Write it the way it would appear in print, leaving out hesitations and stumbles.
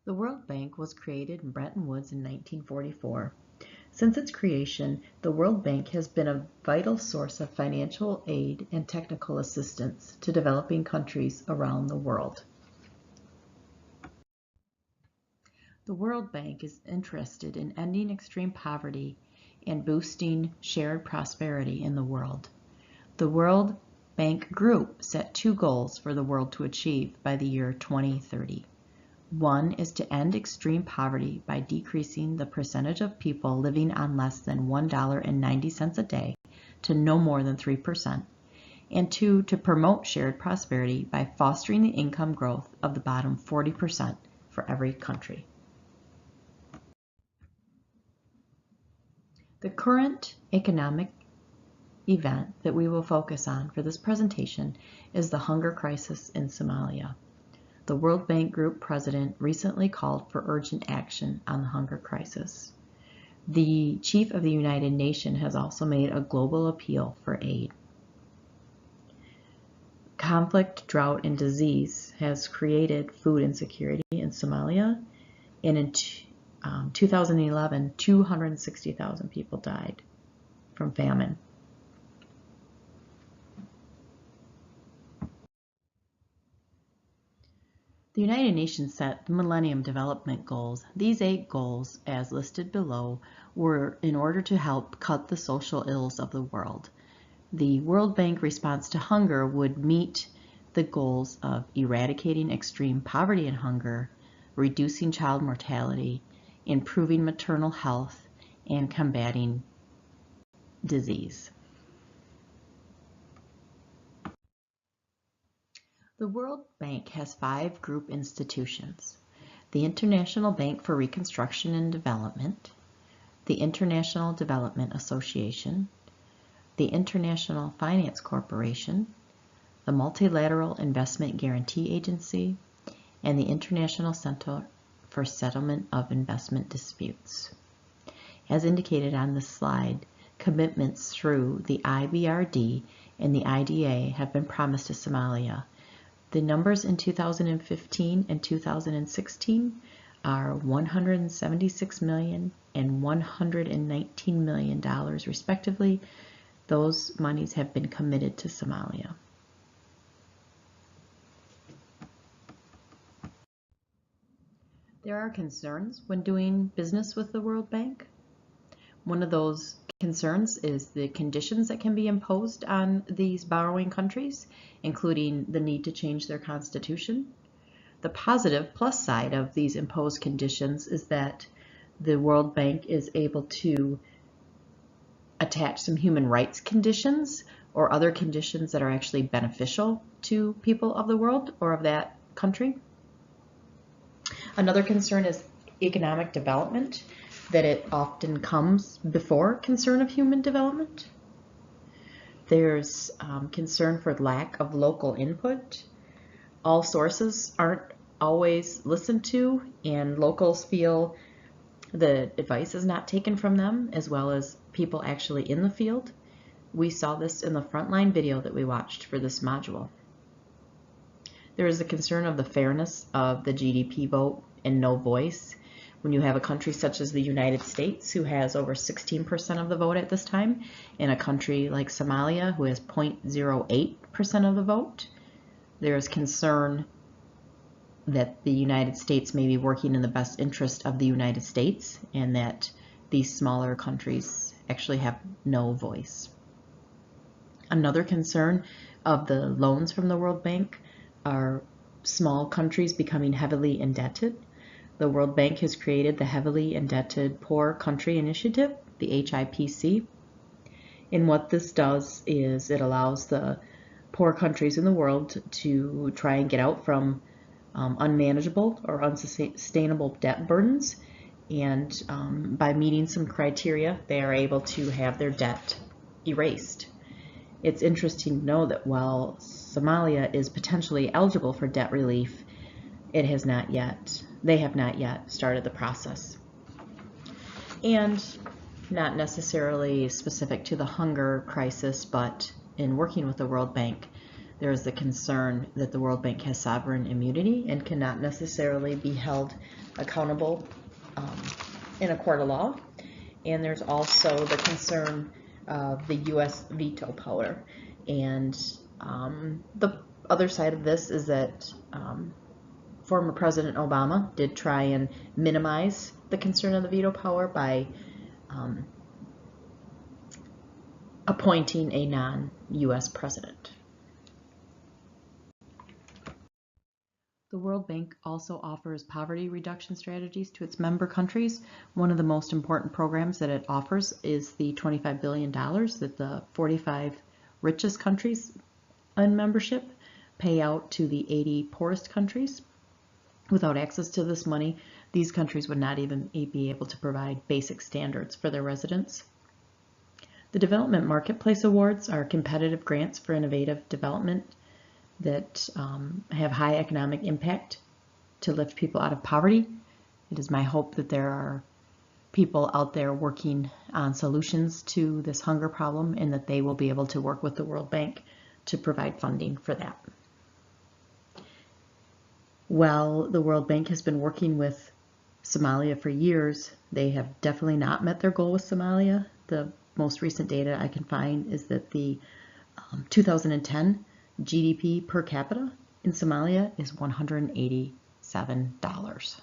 The World Bank was created in Bretton Woods in 1944. Since its creation, the World Bank has been a vital source of financial aid and technical assistance to developing countries around the world. The World Bank is interested in ending extreme poverty and boosting shared prosperity in the world. The World Bank Group set 2 goals for the world to achieve by the year 2030. One is to end extreme poverty by decreasing the percentage of people living on less than $1.90 a day to no more than 3%. And 2, to promote shared prosperity by fostering the income growth of the bottom 40% for every country. The current economic event that we will focus on for this presentation is the hunger crisis in Somalia. The World Bank Group president recently called for urgent action on the hunger crisis. The chief of the United Nations has also made a global appeal for aid. Conflict, drought, and disease has created food insecurity in Somalia, and in 2011, 260,000 people died from famine. The United Nations set the Millennium Development Goals. These 8 goals, as listed below, were in order to help cut the social ills of the world. The World Bank response to hunger would meet the goals of eradicating extreme poverty and hunger, reducing child mortality, improving maternal health, and combating disease. The World Bank has 5 group institutions: the International Bank for Reconstruction and Development, the International Development Association, the International Finance Corporation, the Multilateral Investment Guarantee Agency, and the International Center for Settlement of Investment Disputes. As indicated on this slide, commitments through the IBRD and the IDA have been promised to Somalia. The numbers in 2015 and 2016 are $176 million and $119 million respectively. Those monies have been committed to Somalia. There are concerns when doing business with the World Bank. One of those concerns is the conditions that can be imposed on these borrowing countries, including the need to change their constitution. The positive plus side of these imposed conditions is that the World Bank is able to attach some human rights conditions or other conditions that are actually beneficial to people of the world or of that country. Another concern is economic development, that it often comes before concern of human development. There's concern for lack of local input. All sources aren't always listened to, and locals feel the advice is not taken from them, as well as people actually in the field. We saw this in the frontline video that we watched for this module. There is a concern of the fairness of the GDP vote and no voice. When you have a country such as the United States, who has over 16% of the vote at this time, and a country like Somalia, who has 0.08% of the vote, there's concern that the United States may be working in the best interest of the United States, and that these smaller countries actually have no voice. Another concern of the loans from the World Bank are small countries becoming heavily indebted. The World Bank has created the Heavily Indebted Poor Country Initiative, the HIPC. And what this does is it allows the poor countries in the world to try and get out from unmanageable or unsustainable debt burdens. And by meeting some criteria, they are able to have their debt erased. It's interesting to know that while Somalia is potentially eligible for debt relief, they have not yet started the process. And not necessarily specific to the hunger crisis, but in working with the World Bank, there is the concern that the World Bank has sovereign immunity and cannot necessarily be held accountable in a court of law. And there's also the concern of the U.S. veto power. And the other side of this is that former President Obama did try and minimize the concern of the veto power by appointing a non-U.S. president. The World Bank also offers poverty reduction strategies to its member countries. One of the most important programs that it offers is the $25 billion that the 45 richest countries in membership pay out to the 80 poorest countries. Without access to this money, these countries would not even be able to provide basic standards for their residents. The Development Marketplace Awards are competitive grants for innovative development that have high economic impact to lift people out of poverty. It is my hope that there are people out there working on solutions to this hunger problem and that they will be able to work with the World Bank to provide funding for that. While the World Bank has been working with Somalia for years, they have definitely not met their goal with Somalia. The most recent data I can find is that the 2010 GDP per capita in Somalia is $187.